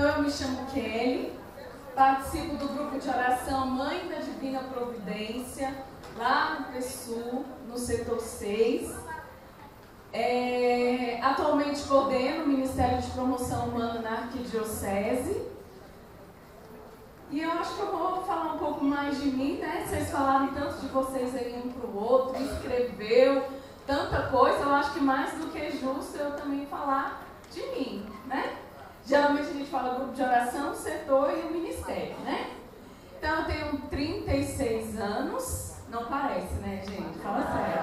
Então eu me chamo Kelly, participo do grupo de oração Mãe da Divina Providência, lá no PSU, no setor 6. Atualmente coordeno o Ministério de Promoção Humana na Arquidiocese. E eu acho que eu vou falar um pouco mais de mim, né? Vocês falaram tanto de vocês aí um para o outro, escreveu tanta coisa, eu acho que mais do que justo eu também falar de mim, né? Geralmente a gente fala grupo de oração, setor e o ministério, né? Então eu tenho 36 anos, não parece, né, gente? Fala sério.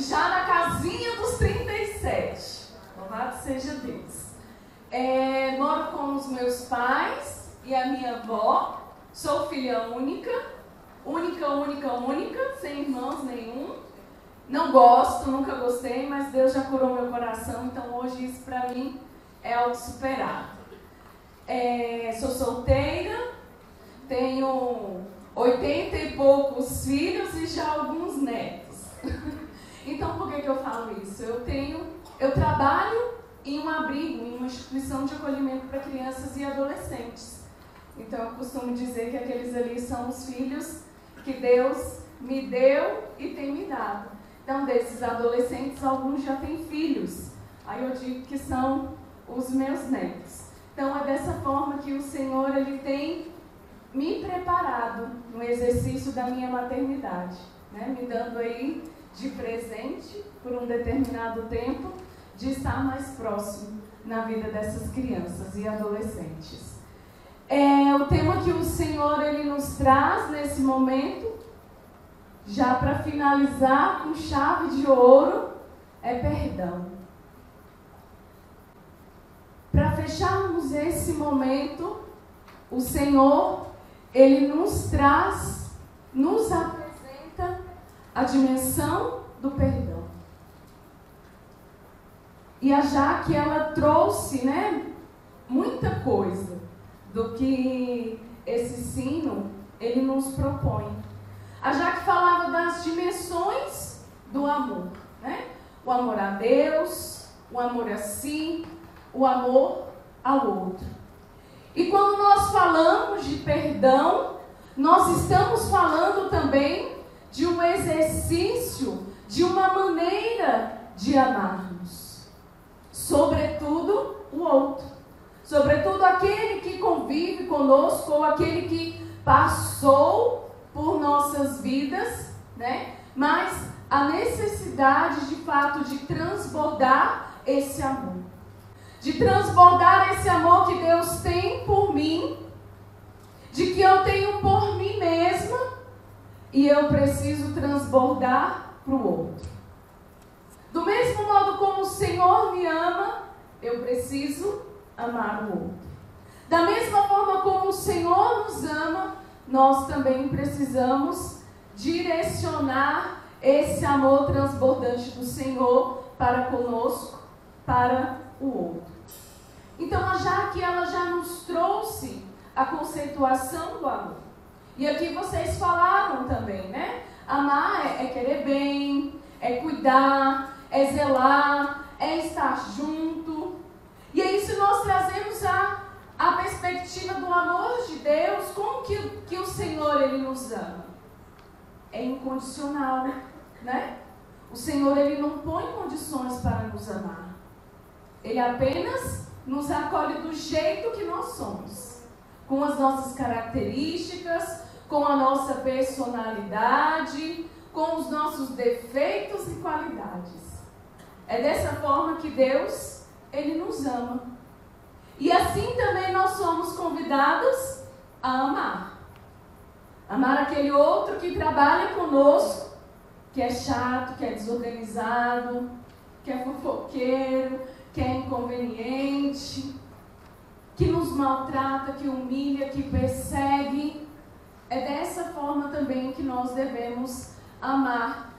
Já na casinha dos 37, louvado seja Deus. Moro com os meus pais e a minha avó, sou filha única, sem irmãos nenhum. Não gosto, nunca gostei, mas Deus já curou meu coração, então hoje isso para mim é algo superado. Sou solteira, tenho 80 e poucos filhos e já alguns netos. Então por que eu falo isso? Eu trabalho em um abrigo, em uma instituição de acolhimento para crianças e adolescentes. Então eu costumo dizer que aqueles ali são os filhos que Deus me deu e tem me dado. Então desses adolescentes, alguns já têm filhos. Aí eu digo que são os meus netos. Então é dessa forma que o Senhor ele tem me preparado no exercício da minha maternidade, né? Me dando aí de presente por um determinado tempo de estar mais próximo na vida dessas crianças e adolescentes. O tema que o Senhor ele nos traz nesse momento, já para finalizar com chave de ouro, é perdão. Para fecharmos esse momento, o Senhor ele nos traz, nos apresenta a dimensão do perdão. E a Jaque, ela trouxe, né, muita coisa do que esse sino, ele nos propõe. A Jaque falava das dimensões do amor, né? O amor a Deus, o amor a si, o amor ao outro. E quando nós falamos de perdão, nós estamos falando também de um exercício, de uma maneira de amarmos. Sobretudo o outro, sobretudo aquele que convive conosco ou aquele que passou por nossas vidas, né? Mas a necessidade de fato de transbordar esse amor, de transbordar esse amor que Deus tem por mim, de que eu tenho por mim mesma e eu preciso transbordar para o outro. Do mesmo modo como o Senhor me ama, eu preciso amar o outro. Da mesma forma como o Senhor nos ama, nós também precisamos direcionar esse amor transbordante do Senhor para conosco, para o outro. Então, a Jaque, ela já nos trouxe a conceituação do amor. E aqui vocês falaram também, né? Amar é querer bem, é cuidar, é zelar, é estar junto. E aí se nós trazemos a perspectiva do amor de Deus, como que o Senhor ele nos ama? É incondicional, né? O Senhor ele não põe condições para nos amar. Ele apenas nos acolhe do jeito que nós somos, com as nossas características, com a nossa personalidade, com os nossos defeitos e qualidades. É dessa forma que Deus, ele nos ama. E assim também nós somos convidados a amar. Amar aquele outro que trabalha conosco, que é chato, que é desorganizado, que é fofoqueiro, que é inconveniente, que nos maltrata, que humilha, que persegue. É dessa forma também que nós devemos amar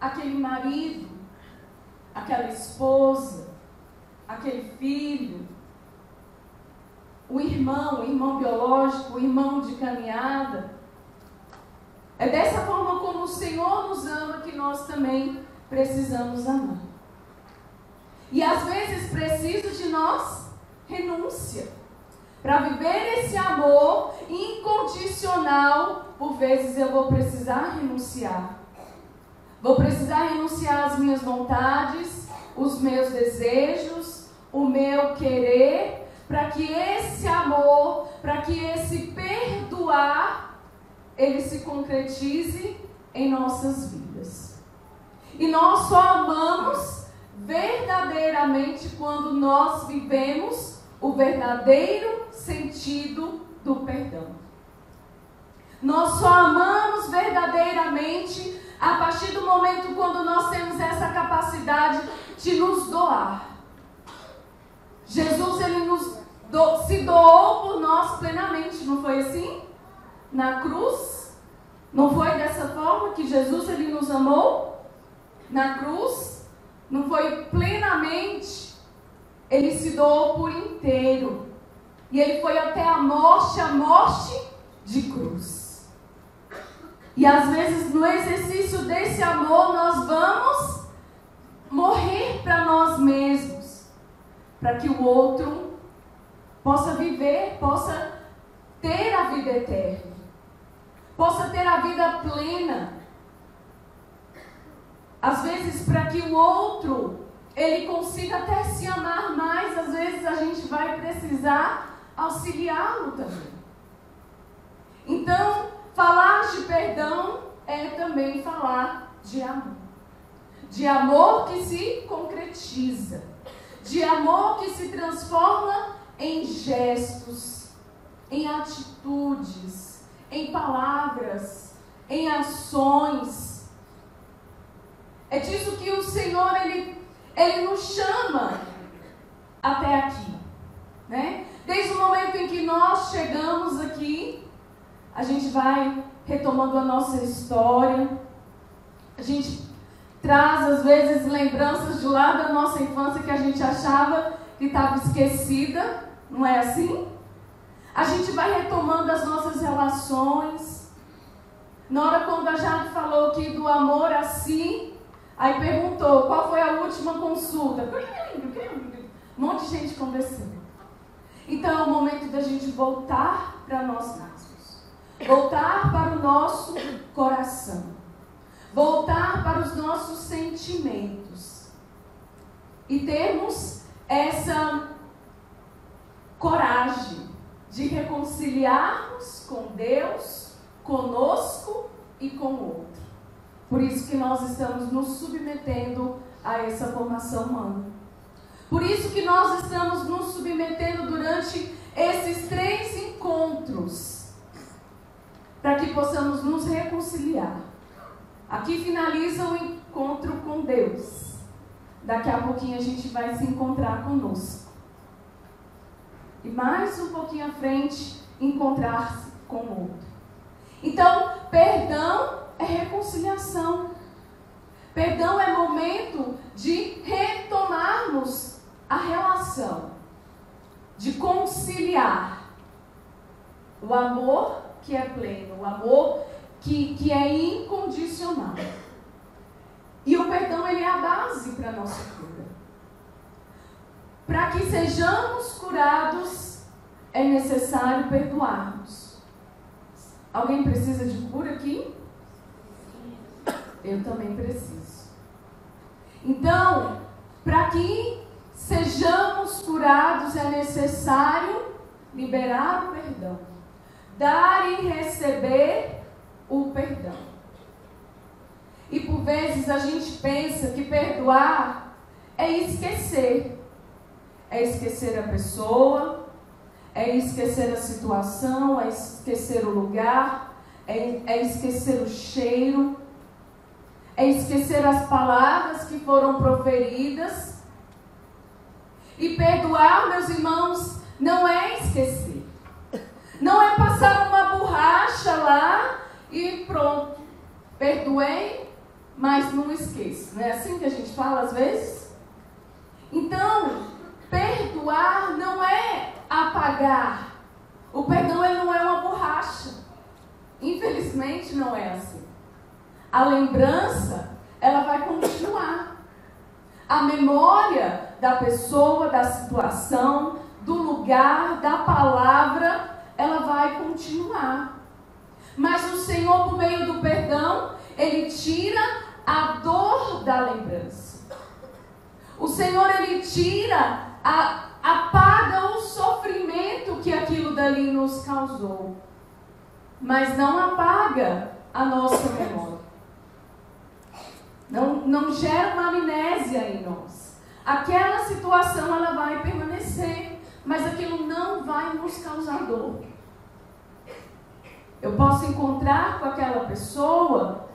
aquele marido, aquela esposa, aquele filho, o irmão biológico, o irmão de caminhada. É dessa forma como o Senhor nos ama que nós também precisamos amar. E às vezes preciso de nós renúncia. Para viver esse amor incondicional, por vezes eu vou precisar renunciar. Vou precisar renunciar às minhas vontades, os meus desejos, o meu querer, para que esse amor, para que esse perdoar, ele se concretize em nossas vidas. E nós só amamos verdadeiramente quando nós vivemos o verdadeiro sentido do perdão. Nós só amamos verdadeiramente a partir do momento quando nós temos essa capacidade de nos doar. Jesus, ele se doou por nós plenamente, não foi assim? Na cruz, não foi dessa forma que Jesus, ele nos amou? Na cruz, não foi plenamente, ele se doou por inteiro. E ele foi até a morte de cruz. E às vezes no exercício desse amor nós vamos morrer para nós mesmos, para que o outro possa viver, possa ter a vida eterna, possa ter a vida plena. Às vezes para que o outro ele consiga até se amar mais, às vezes a gente vai precisar auxiliá-lo também. Então, falar de perdão é também falar de amor. De amor que se concretiza. De amor que se transforma em gestos, em atitudes, em palavras, em ações. É disso que o Senhor, Ele nos chama até aqui, né? Desde o momento em que nós chegamos aqui, a gente vai retomando a nossa história, a gente traz às vezes lembranças de lá da nossa infância que a gente achava que estava esquecida, não é assim? A gente vai retomando as nossas relações. Na hora quando a Jade falou aqui do amor a si, aí perguntou qual foi a última consulta. Um monte de gente conversando. Então é o momento da gente voltar para nós mesmos. Voltar para o nosso coração. Voltar para os nossos sentimentos. E termos essa coragem de reconciliarmos com Deus, conosco e com o outro. Por isso que nós estamos nos submetendo a essa formação humana. Por isso que nós estamos nos submetendo durante esses 3 encontros, para que possamos nos reconciliar. Aqui finaliza o encontro com Deus. Daqui a pouquinho a gente vai se encontrar conosco. E mais um pouquinho à frente, encontrar-se com o outro. Então, perdão é reconciliação. Perdão é momento de retomarmos a relação, de conciliar o amor que é pleno, o amor que é incondicional. E o perdão, ele é a base para a nossa cura. Para que sejamos curados, é necessário perdoarmos. Alguém precisa de cura aqui? Eu também preciso. Então, para que sejamos curados, é necessário liberar o perdão. Dar e receber o perdão. E por vezes a gente pensa que perdoar é esquecer. É esquecer a pessoa, é esquecer a situação, é esquecer o lugar, é esquecer o cheiro, é esquecer as palavras que foram proferidas. E perdoar, meus irmãos, não é esquecer. Não é passar uma borracha lá e pronto. Perdoei, mas não esqueço. Não é assim que a gente fala às vezes? Então, perdoar não é apagar. O perdão, ele não é uma borracha. Infelizmente não é assim. A lembrança, ela vai continuar. A memória da pessoa, da situação, do lugar, da palavra, ela vai continuar. Mas o Senhor, por meio do perdão, Ele tira a dor da lembrança. O Senhor, Ele tira, apaga o sofrimento que aquilo dali nos causou. Mas não apaga a nossa memória. Não gera uma amnésia em nós. Aquela situação, ela vai permanecer, mas aquilo não vai nos causar dor. Eu posso encontrar com aquela pessoa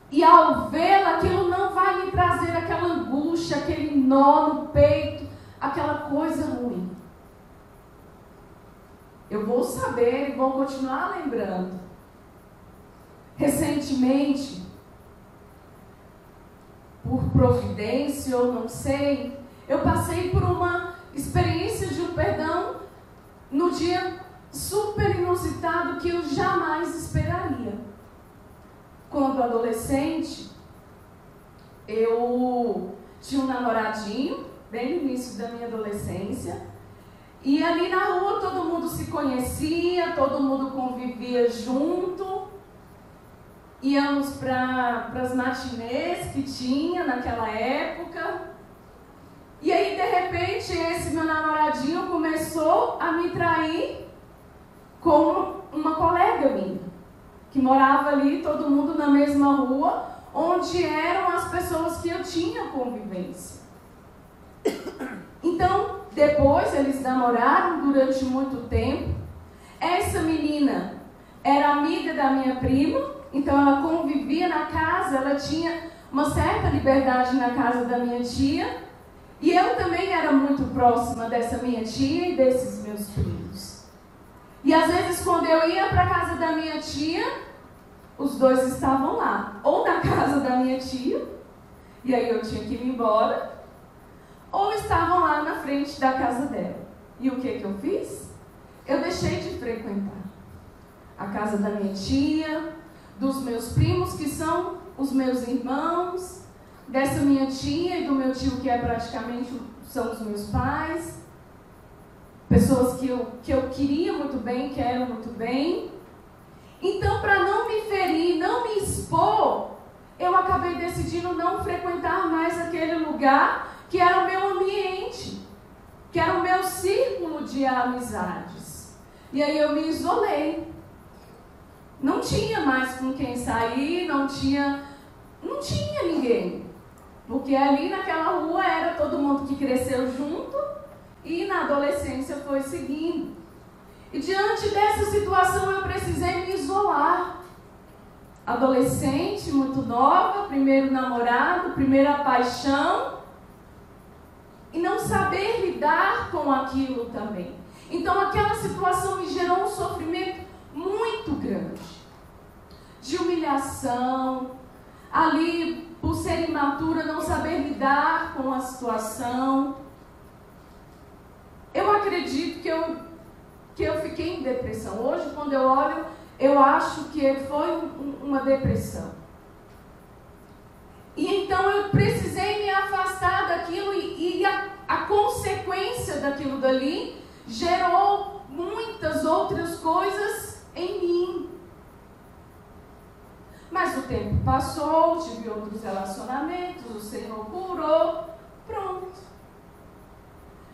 e ao vê-la, aquilo não vai me trazer aquela angústia, aquele nó no peito, aquela coisa ruim. Eu vou saber e vou continuar lembrando. Recentemente, por providência ou não sei, eu passei por uma experiência de um perdão no dia super inusitado que eu jamais esperaria. Quando adolescente, eu tinha um namoradinho, bem no início da minha adolescência, e ali na rua todo mundo se conhecia, todo mundo convivia junto, íamos para as matinês que tinha naquela época, e aí de repente esse meu namoradinho começou a me trair com uma colega minha, que morava ali, todo mundo na mesma rua, onde eram as pessoas que eu tinha convivência. Então, depois eles namoraram durante muito tempo. Essa menina era amiga da minha prima, então ela convivia na casa, ela tinha uma certa liberdade na casa da minha tia, e eu também era muito próxima dessa minha tia e desses meus primos. E às vezes quando eu ia para a casa da minha tia, os dois estavam lá, ou na casa da minha tia, e aí eu tinha que ir embora, ou estavam lá na frente da casa dela. E o que eu fiz? Eu deixei de frequentar a casa da minha tia, dos meus primos, que são os meus irmãos, dessa minha tia e do meu tio, que praticamente são os meus pais, pessoas que eu queria muito bem, quero muito bem. Então, para não me ferir, não me expor, eu acabei decidindo não frequentar mais aquele lugar que era o meu ambiente, que era o meu círculo de amizades. E aí eu me isolei. Não tinha mais com quem sair, não tinha ninguém. Porque ali naquela rua era todo mundo que cresceu junto e na adolescência foi seguindo. E diante dessa situação eu precisei me isolar. Adolescente, muito nova, primeiro namorado, primeira paixão, e não saber lidar com aquilo também. Então aquela situação me gerou um sofrimento muito grande, de humilhação, ali por ser imatura, não saber lidar com a situação. Eu acredito que eu fiquei em depressão. Hoje, quando eu olho, eu acho que foi uma depressão. E então eu precisei me afastar daquilo e a consequência daquilo dali gerou muitas outras coisas em mim. Mas o tempo passou, tive outros relacionamentos, o Senhor curou, pronto.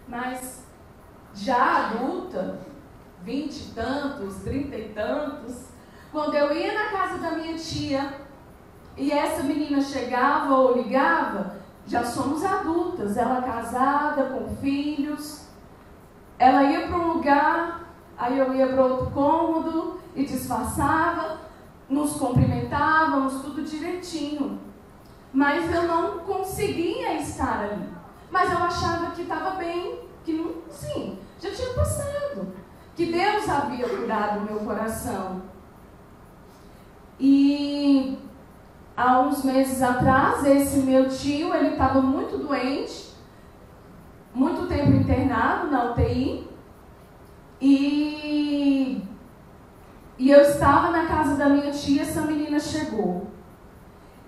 Mas já adulta, 20 e tantos, 30 e tantos, quando eu ia na casa da minha tia e essa menina chegava ou ligava, já somos adultas, ela casada, com filhos, ela ia para um lugar, aí eu ia para outro cômodo e disfarçava, nos cumprimentávamos, tudo direitinho, mas eu não conseguia estar ali, mas eu achava que estava bem, que não, sim, já tinha passado, que Deus havia curado o meu coração. E há uns meses atrás, esse meu tio, ele estava muito doente, muito tempo internado na UTI, e eu estava na casa da minha tia, essa menina chegou.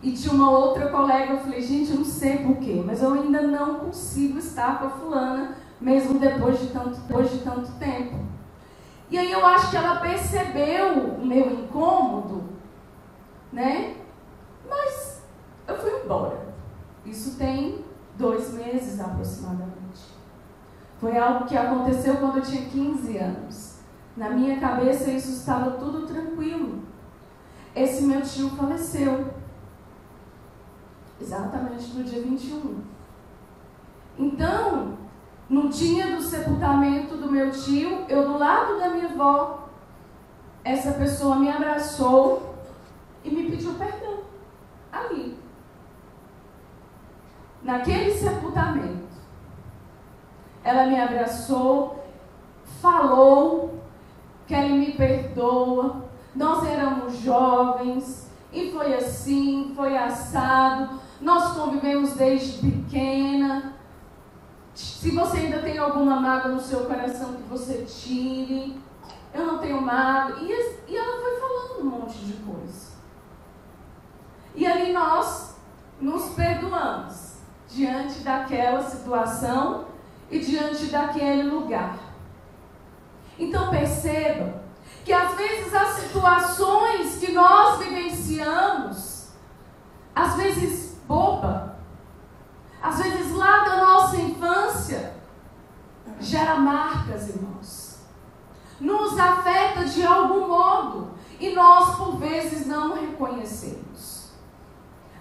E tinha uma outra colega, eu falei, gente, eu não sei porquê, mas eu ainda não consigo estar com a fulana mesmo depois de tanto tempo. E aí eu acho que ela percebeu o meu incômodo, né? Mas eu fui embora. Isso tem 2 meses aproximadamente. Foi algo que aconteceu quando eu tinha 15 anos. Na minha cabeça isso estava tudo tranquilo. Esse meu tio faleceu. Exatamente no dia 21. Então, no dia do sepultamento do meu tio, eu do lado da minha avó, essa pessoa me abraçou e me pediu perdão. Ali. Naquele sepultamento. Ela me abraçou, falou que ele me perdoa. Nós éramos jovens e foi assim, foi assado. Nós convivemos desde pequena. Se você ainda tem alguma mágoa no seu coração, que você tire. Eu não tenho mágoa. E ela foi falando um monte de coisa. E ali nós nos perdoamos diante daquela situação e diante daquele lugar. Então perceba que às vezes as situações que nós vivenciamos, às vezes boba, às vezes lá da nossa infância, gera marcas em nós. Nos afeta de algum modo e nós por vezes não reconhecemos.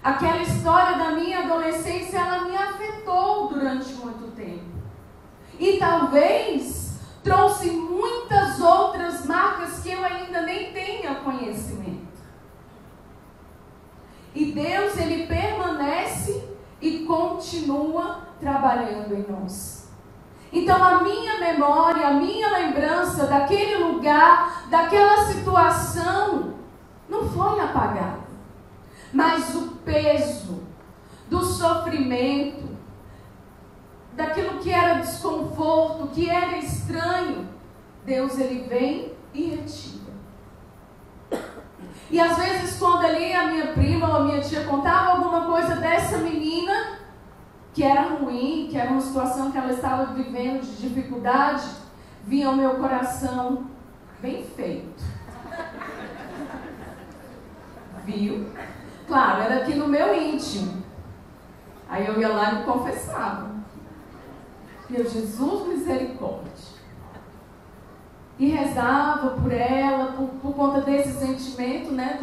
Aquela história da minha adolescência, ela me afetou durante muito tempo. E talvez trouxe muitas outras marcas que eu ainda nem tenha conhecimento. E Deus, Ele permanece e continua trabalhando em nós. Então a minha memória, a minha lembrança daquele lugar, daquela situação, não foi apagada. Mas o peso do sofrimento, daquilo que era desconforto, que era estranho, Deus, Ele vem e retira. E às vezes quando ali a minha prima ou a minha tia contava alguma coisa dessa menina, que era ruim, que era uma situação que ela estava vivendo de dificuldade, vinha o meu coração bem feito. Viu? Claro, era aqui no meu íntimo. Aí eu ia lá e me confessava. Meu Jesus, misericórdia. E rezava por ela, por conta desse sentimento, né?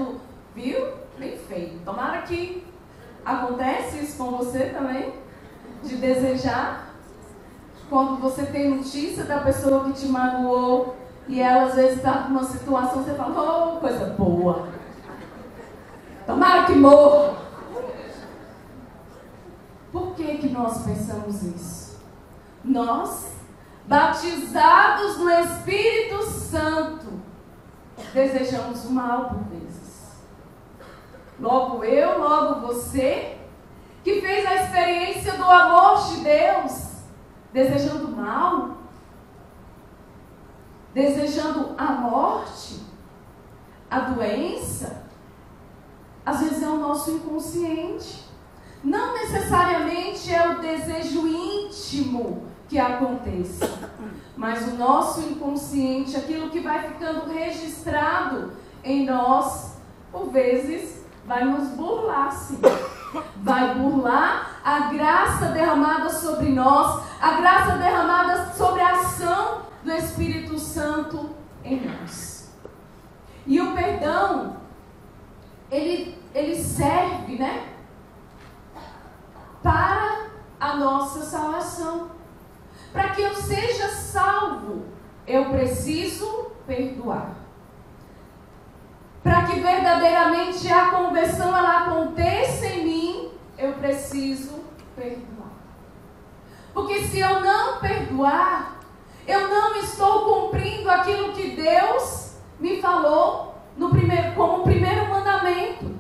Viu? Bem feito. Tomara que acontece isso com você também. De desejar. Quando você tem notícia da pessoa que te magoou. E ela às vezes está numa situação, você fala, oh, coisa boa. Tomara que morra. Por que nós pensamos isso? Nós, batizados no Espírito Santo, desejamos o mal por vezes. Logo eu, logo você, que fez a experiência do amor de Deus, desejando mal, desejando a morte, a doença, às vezes é o nosso inconsciente. Não necessariamente é o desejo íntimo que aconteça, mas o nosso inconsciente, aquilo que vai ficando registrado em nós, por vezes, vai nos burlar, sim. Vai burlar a graça derramada sobre nós, a graça derramada sobre a ação do Espírito Santo em nós. E o perdão, ele serve, né, para a nossa salvação. Para que eu seja salvo, eu preciso perdoar. Para que verdadeiramente a conversão ela aconteça em mim, eu preciso perdoar. Porque se eu não perdoar, eu não estou cumprindo aquilo que Deus me falou como primeiro mandamento.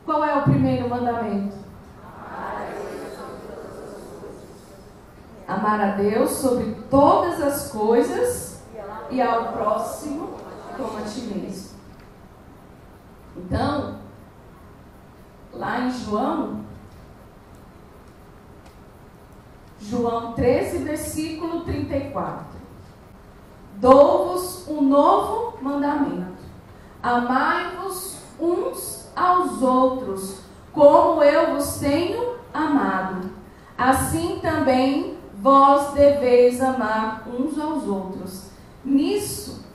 Qual é o primeiro mandamento? Amar a Deus sobre todas as coisas e ao próximo como a ti mesmo. Então, lá em João João 13, versículo 34. Dou-vos um novo mandamento: amai-vos uns aos outros, como eu vos tenho amado. Assim também vós deveis amar uns aos outros. Nisso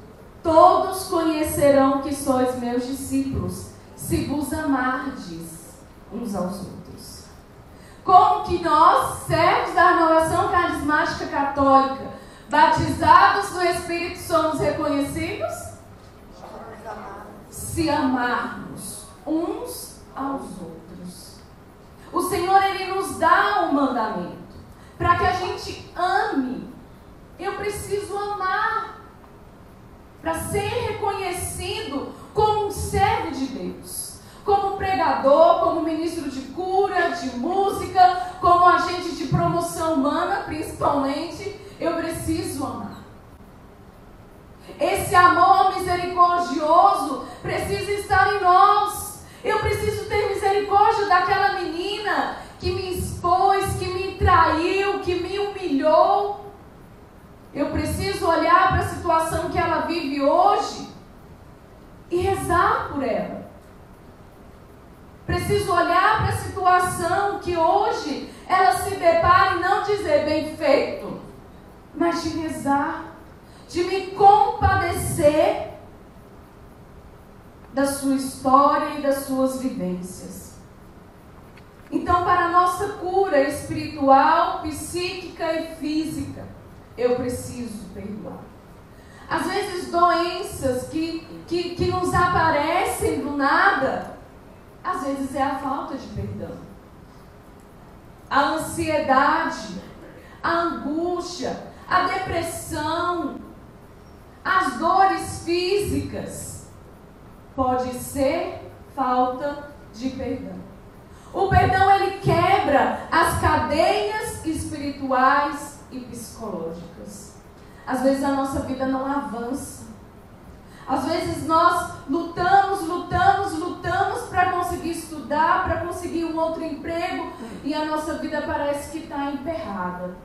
todos conhecerão que sois meus discípulos, se vos amardes uns aos outros. Como que nós, servos da Renovação Carismática Católica, batizados no Espírito, somos reconhecidos? Se amarmos uns aos outros. O Senhor, Ele nos dá um mandamento para que a gente ame. Eu preciso amar para ser reconhecido como um servo de Deus, como pregador, como ministro de cura, de música, como agente de promoção humana, principalmente. Eu preciso amar. Esse amor misericordioso precisa estar em nós. Eu preciso ter misericórdia daquela menina que me expôs, que me traiu, que me humilhou. Eu preciso olhar para a situação que ela vive hoje e rezar por ela. Preciso olhar para a situação que hoje ela se depara e não dizer bem feito, mas de rezar, de me compadecer da sua história e das suas vivências. Então, para a nossa cura espiritual, psíquica e física, eu preciso perdoar. Às vezes, doenças que nos aparecem do nada, às vezes é a falta de perdão. A ansiedade, a angústia, a depressão, as dores físicas, pode ser falta de perdão. O perdão, ele quebra as cadeias espirituais e psicológicas. Às vezes a nossa vida não avança. Às vezes nós lutamos para conseguir estudar, para conseguir um outro emprego, e a nossa vida parece que está emperrada.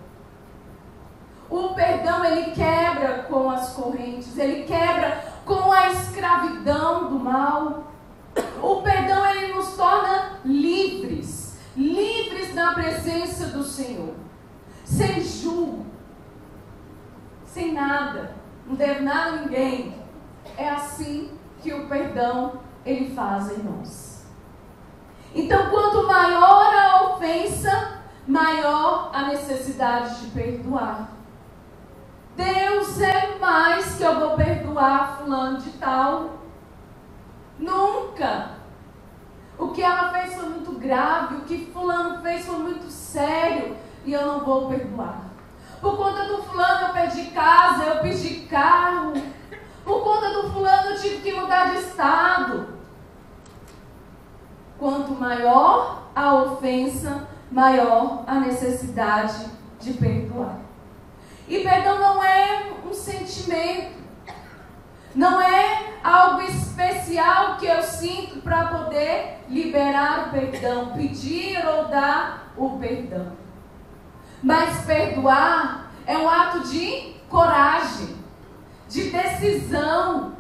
O perdão, ele quebra com as correntes, ele quebra com a escravidão do mal. O perdão, ele nos torna livres, livres na presença do Senhor, sem julgo, sem nada, não devo nada a ninguém. É assim que o perdão, ele faz em nós. Então, quanto maior a ofensa, maior a necessidade de perdoar. Deus é mais que eu vou perdoar fulano de tal. Nunca. O que ela fez foi muito grave, o que fulano fez foi muito sério, e eu não vou perdoar. Por conta do fulano eu perdi casa, eu perdi carro. Por conta do fulano eu tive que mudar de estado. Quanto maior a ofensa, maior a necessidade de perdoar. E perdão não é um sentimento, não é algo especial que eu sinto para poder liberar o perdão, pedir ou dar o perdão. Mas perdoar é um ato de coragem, de decisão.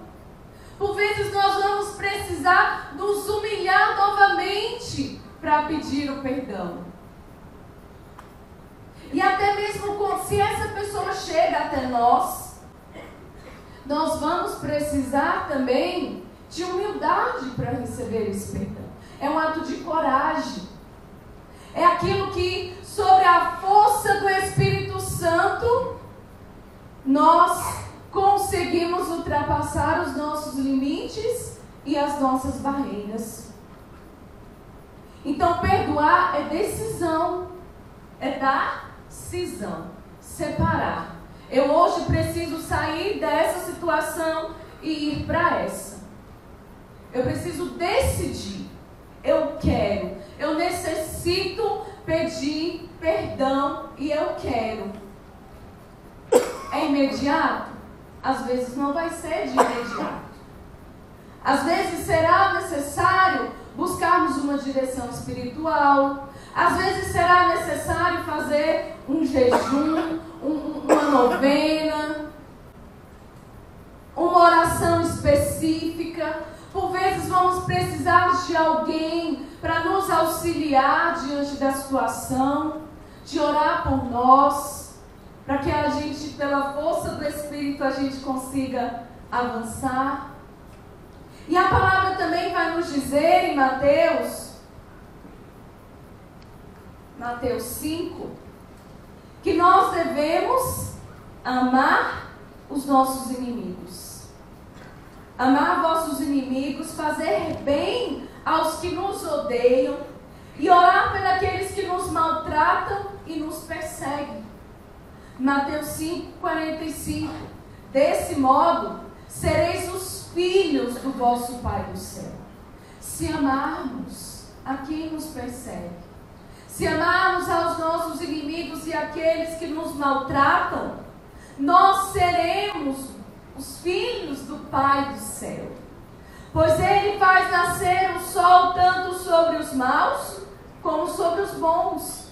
Por vezes nós vamos precisar nos humilhar novamente para pedir o perdão. E até mesmo se essa pessoa chega até nós vamos precisar também de humildade para receber esse perdão. É um ato de coragem. É aquilo que, sobre a força do Espírito Santo, nós conseguimos ultrapassar os nossos limites e as nossas barreiras. Então, perdoar é decisão, é dar cisão, separar. Eu hoje preciso sair dessa situação e ir para essa. Eu preciso decidir. Eu quero, eu necessito pedir perdão e eu quero. É imediato? Às vezes não vai ser de imediato. Às vezes será necessário buscarmos uma direção espiritual. Às vezes será necessário fazer um jejum, uma novena, uma oração específica. Por vezes vamos precisar de alguém para nos auxiliar diante da situação, de orar por nós, para que a gente, pela força do Espírito, a gente consiga avançar. E a palavra também vai nos dizer em Mateus 5, que nós devemos amar os nossos inimigos. Amar vossos inimigos, fazer bem aos que nos odeiam e orar por aqueles que nos maltratam e nos perseguem. Mateus 5:45. Desse modo, sereis os filhos do vosso Pai do céu. Se amarmos a quem nos persegue, se amarmos aos nossos inimigos e aqueles que nos maltratam, nós seremos os filhos do Pai do céu. Pois Ele faz nascer o sol tanto sobre os maus como sobre os bons,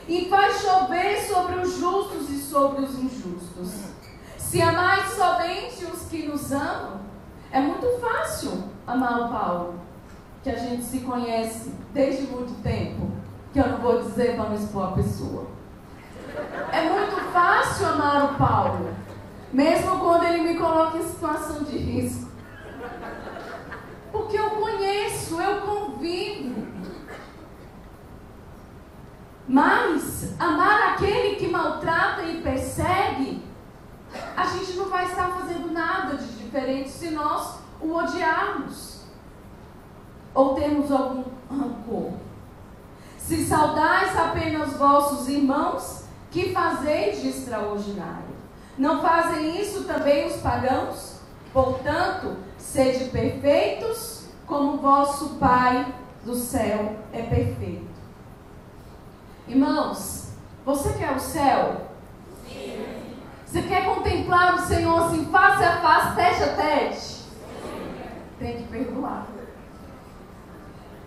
e faz chover sobre os justos e sobre os injustos. Se amais somente os que nos amam, é muito fácil amar o Paulo, que a gente se conhece desde muito tempo, que eu não vou dizer para não expor a pessoa. É muito fácil amar o Paulo, mesmo quando ele me coloca em situação de risco. Porque eu conheço, eu convivo. Mas amar aquele que maltrata e persegue, a gente não vai estar fazendo nada de diferente se nós o odiarmos ou temos algum rancor. Se saudais apenas vossos irmãos, que fazeis de extraordinário? Não fazem isso também os pagãos? Portanto, sede perfeitos, como vosso Pai do céu é perfeito. Irmãos, você quer o céu? Sim. Você quer contemplar o Senhor assim, face a face, tete a tete? Sim. Tem que perdoar.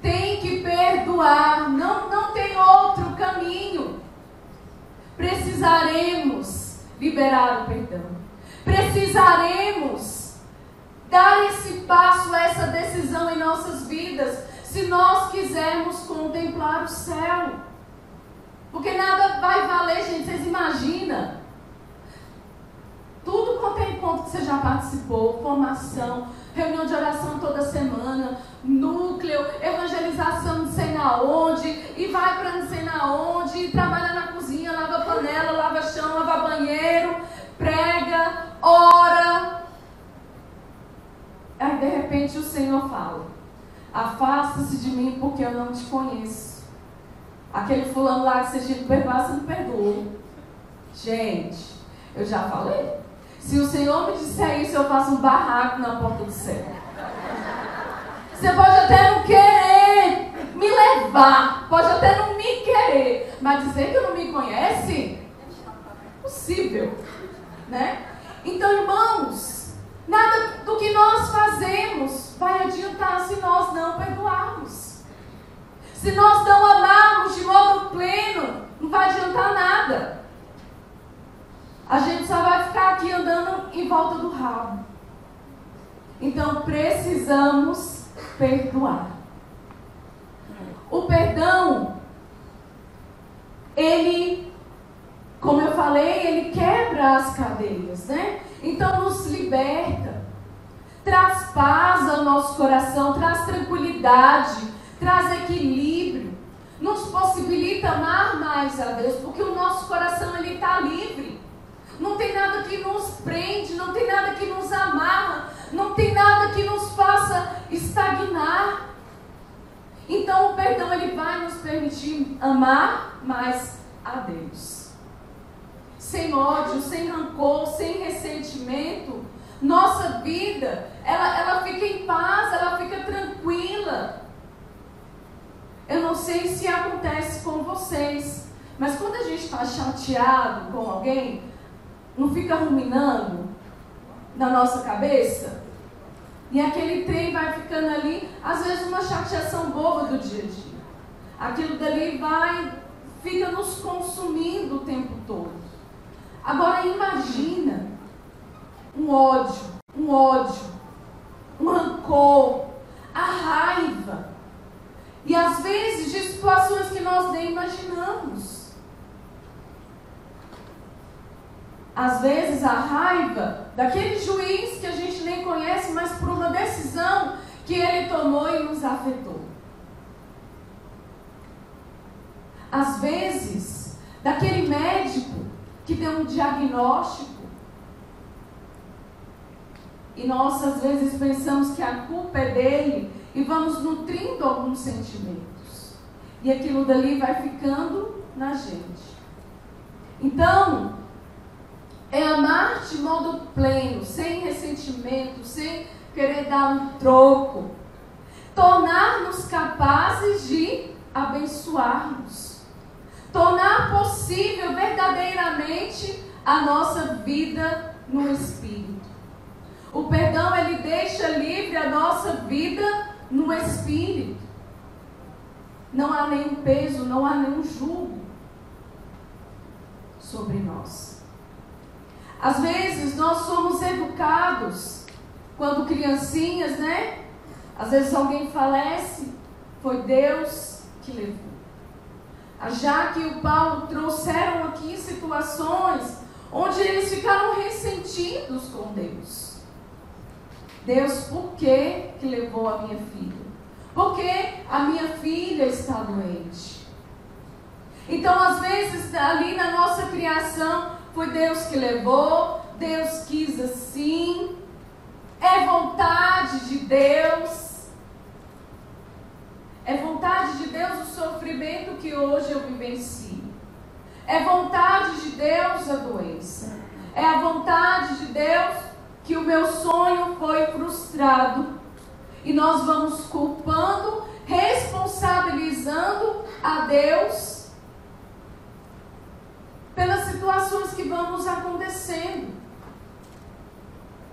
Tem que perdoar. Não tem outro caminho. Precisaremos liberar o perdão. Precisaremos dar esse passo, essa decisão em nossas vidas, se nós quisermos contemplar o céu. Porque nada vai valer, gente. Vocês imaginam? Tudo quanto é encontro que você já participou, formação, reunião de oração toda semana, núcleo, evangelização não sei na onde, e vai para não sei na onde, e trabalha na cozinha, lava panela, lava chão, lava banheiro, prega, ora. Aí de repente o Senhor fala: afasta-se de mim porque eu não te conheço. Aquele fulano lá que você tinha que perdoar, você não perdoou. Gente, eu já falei. Se o Senhor me disser isso, eu faço um barraco na porta do céu. Você pode até não querer me levar, pode até não me querer, mas dizer que não me conhece? Impossível, né? Então, irmãos, nada do que nós fazemos vai adiantar se nós não perdoarmos. Se nós não amarmos de modo pleno, não vai adiantar nada. A gente só vai ficar aqui andando em volta do rabo. Então precisamos perdoar. O perdão, ele, como eu falei, ele quebra as cadeias, né? Então nos liberta, traz paz ao nosso coração, traz tranquilidade, traz equilíbrio, nos possibilita amar mais a Deus, porque o nosso coração ele está livre. Não tem nada que nos prende, não tem nada que nos amarra, não tem nada que nos faça estagnar. Então o perdão ele vai nos permitir amar mais a Deus. Sem ódio, sem rancor, sem ressentimento, nossa vida, ela fica em paz, ela fica tranquila. Eu não sei se acontece com vocês, mas quando a gente está chateado com alguém, não fica ruminando na nossa cabeça? E aquele trem vai ficando ali, às vezes uma chateação boba do dia a dia. aquilo dali fica nos consumindo o tempo todo. Agora imagina um ódio, um rancor, a raiva. E às vezes de situações que nós nem imaginamos. Às vezes a raiva daquele juiz que a gente nem conhece, mas por uma decisão que ele tomou e nos afetou. Às vezes daquele médico que deu um diagnóstico e nós às vezes pensamos que a culpa é dele e vamos nutrindo alguns sentimentos e aquilo dali vai ficando na gente. Então, é amar de modo pleno, sem ressentimento, sem querer dar um troco, tornar-nos capazes de abençoar-nos, tornar possível verdadeiramente a nossa vida no Espírito. O perdão, ele deixa livre a nossa vida no Espírito. Não há nenhum peso, não há nenhum jugo sobre nós. Às vezes nós somos educados, quando criancinhas, né? Às vezes alguém falece, foi Deus que levou. A Jaque e o Paulo trouxeram aqui situações onde eles ficaram ressentidos com Deus. Deus, por que levou a minha filha? Porque a minha filha está doente. Então, às vezes, ali na nossa criação, foi Deus que levou, Deus quis assim, é vontade de Deus. É vontade de Deus o sofrimento que hoje eu vivencio. É vontade de Deus a doença. É a vontade de Deus que o meu sonho foi frustrado. E nós vamos culpando, responsabilizando a Deus pelas situações que vão nos acontecendo.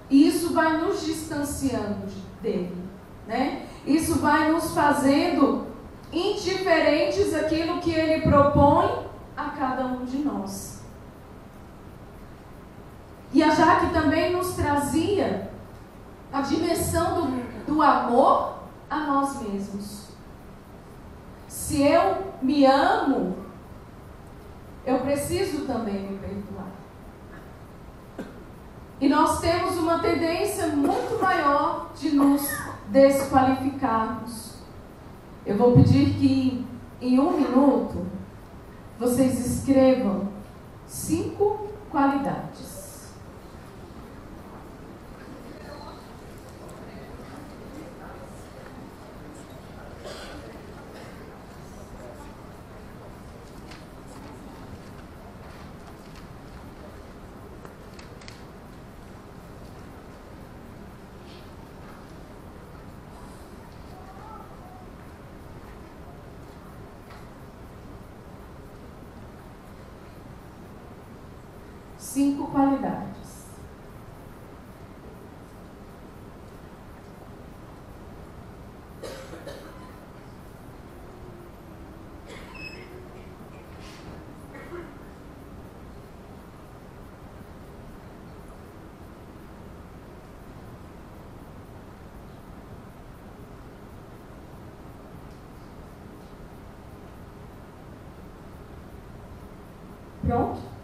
E isso vai nos distanciando dele, né? Isso vai nos fazendo indiferentes àquilo que ele propõe a cada um de nós. E a Jaque também nos trazia a dimensão do amor a nós mesmos. Se eu me amo, eu preciso também me perdoar. E nós temos uma tendência muito maior de nos desqualificarmos. Eu vou pedir que em 1 minuto vocês escrevam 5 qualidades. Cinco qualidades. Pronto?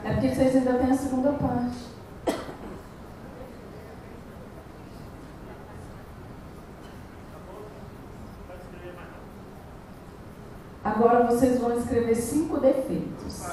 É porque vocês ainda têm a segunda parte. Agora vocês vão escrever 5 defeitos.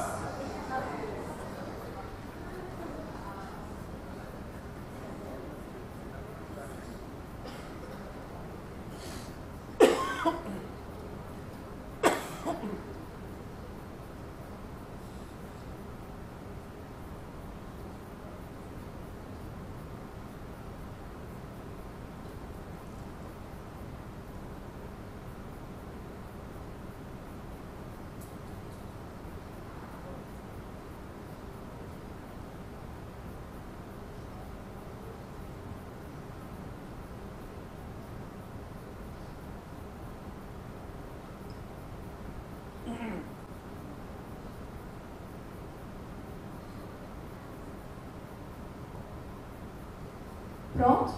Pronto?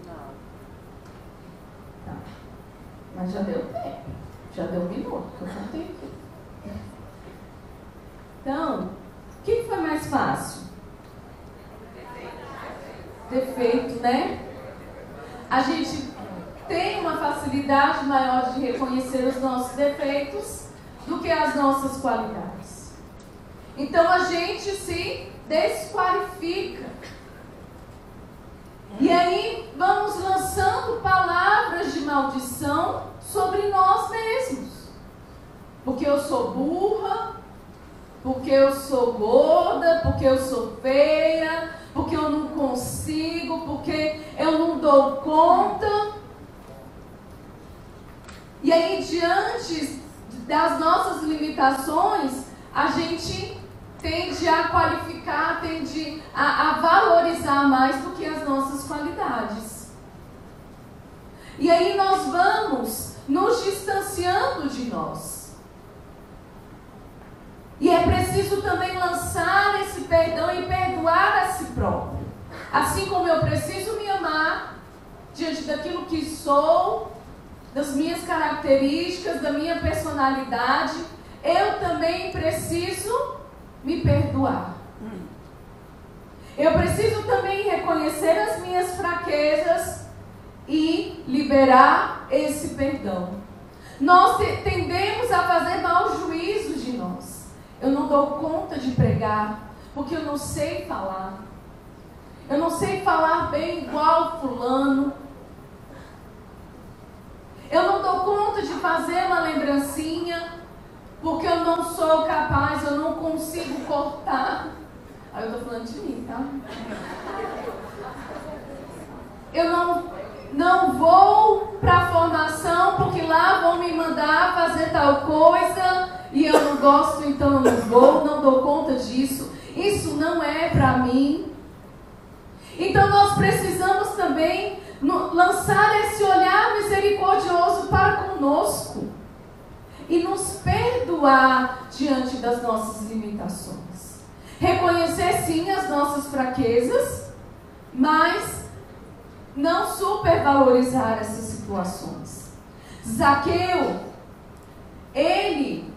Não. Tá. Mas já deu tempo. Já deu 1 minuto que eu contei aqui. Então, o que foi mais fácil? Defeito, né? A gente tem uma facilidade maior de reconhecer os nossos defeitos do que as nossas qualidades. Então a gente se desqualifica. E aí vamos lançando palavras de maldição sobre nós mesmos. Porque eu sou burra, porque eu sou gorda, porque eu sou feia, porque eu não consigo, porque eu não dou conta. E aí, diante das nossas limitações, a gente tende a qualificar, tende a valorizar mais do que as nossas qualidades. E aí nós vamos nos distanciando de nós. E é preciso também lançar esse perdão e perdoar a si próprio. Assim como eu preciso me amar diante daquilo que sou, das minhas características, da minha personalidade, eu também preciso me perdoar. Eu preciso também reconhecer as minhas fraquezas e liberar esse perdão. Nós tendemos a fazer mau juízo de nós. Eu não dou conta de pregar, porque eu não sei falar. Eu não sei falar bem igual fulano. Eu não dou conta de fazer uma lembrancinha, porque eu não sou capaz, eu não consigo cortar. Aí eu estou falando de mim, tá? Eu não vou para a formação, porque lá vão me mandar fazer tal coisa, e eu não gosto, então eu não vou, não dou conta disso. Isso não é para mim. Então nós precisamos também lançar esse olhar misericordioso para conosco e nos perdoar diante das nossas limitações. Reconhecer sim as nossas fraquezas, mas não supervalorizar essas situações. Zaqueu, ele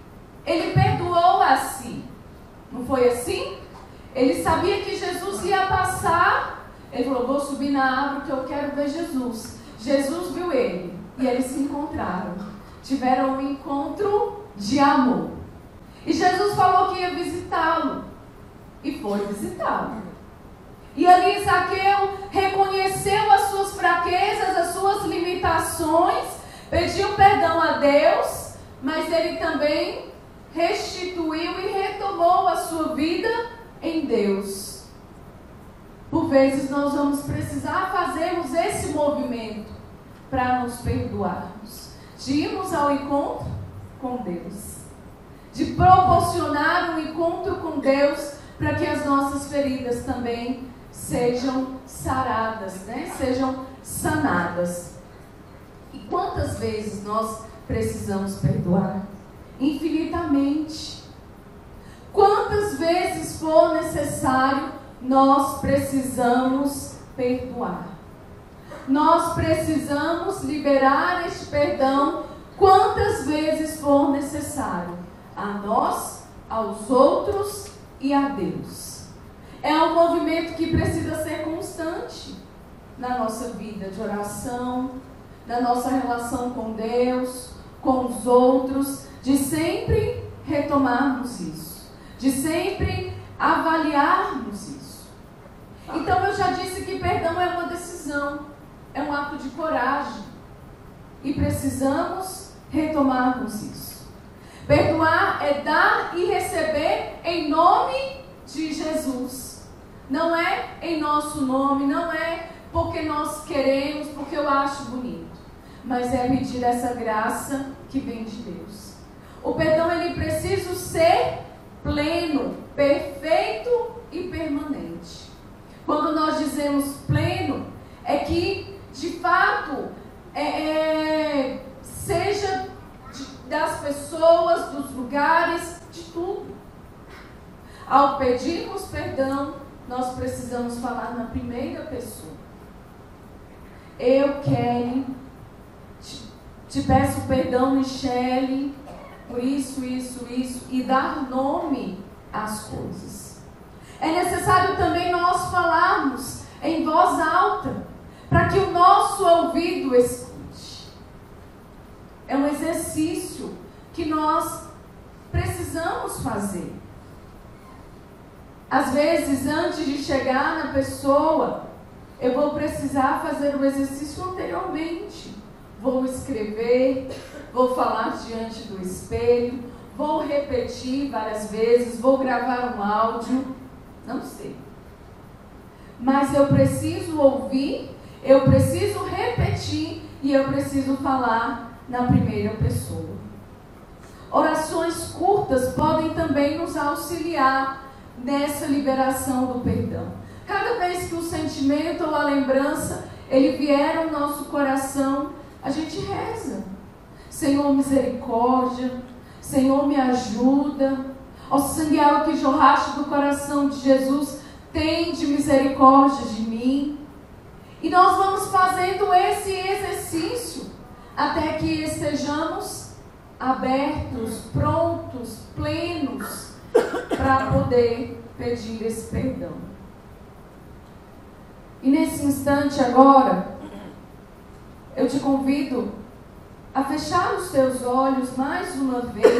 perdoou a si. Não foi assim? Ele sabia que Jesus ia passar. Ele falou, vou subir na árvore que eu quero ver Jesus. Jesus viu ele e eles se encontraram. Tiveram um encontro de amor. E Jesus falou que ia visitá-lo. E foi visitá-lo. E ali Zaqueu reconheceu as suas fraquezas, as suas limitações, pediu perdão a Deus, mas ele também restituiu e retomou a sua vida em Deus. Por vezes nós vamos precisar fazermos esse movimento para nos perdoarmos, de irmos ao encontro com Deus, de proporcionar um encontro com Deus para que as nossas feridas também sejam saradas, né? Sejam sanadas. E quantas vezes nós precisamos perdoar? Infinitamente. Quantas vezes for necessário, nós precisamos perdoar. Nós precisamos liberar este perdão quantas vezes for necessário, a nós, aos outros e a Deus. É um movimento que precisa ser constante na nossa vida de oração, na nossa relação com Deus, com os outros, de sempre retomarmos isso, de sempre avaliarmos isso. Então eu já disse que perdão é uma decisão, é um ato de coragem e precisamos retomarmos isso. Perdoar é dar e receber em nome de Jesus. Não é em nosso nome, não é porque nós queremos, porque eu acho bonito, mas é pedir essa graça que vem de Deus. O perdão ele precisa ser pleno, perfeito e permanente. Quando nós dizemos pleno, é que de fato seja das pessoas, dos lugares, de tudo. Ao pedirmos perdão, nós precisamos falar na primeira pessoa. eu, Kelly, te peço perdão, Michele, por isso, e dar nome às coisas. É necessário também nós falarmos em voz alta, para que o nosso ouvido escute. É um exercício que nós precisamos fazer. Às vezes, antes de chegar na pessoa, eu vou precisar fazer o exercício anteriormente. Vou escrever, vou falar diante do espelho, vou repetir várias vezes, vou gravar um áudio, não sei. Mas eu preciso ouvir, eu preciso repetir e eu preciso falar na primeira pessoa. Orações curtas podem também nos auxiliar nessa liberação do perdão. Cada vez que o sentimento ou a lembrança, ele vier ao nosso coração, a gente reza. Senhor, misericórdia. Senhor, me ajuda. Ó sangue que jorraste do coração de Jesus, tende misericórdia de mim. E nós vamos fazendo esse exercício até que estejamos abertos, prontos, plenos para poder pedir esse perdão. E nesse instante agora, eu te convido a fechar os teus olhos mais uma vez.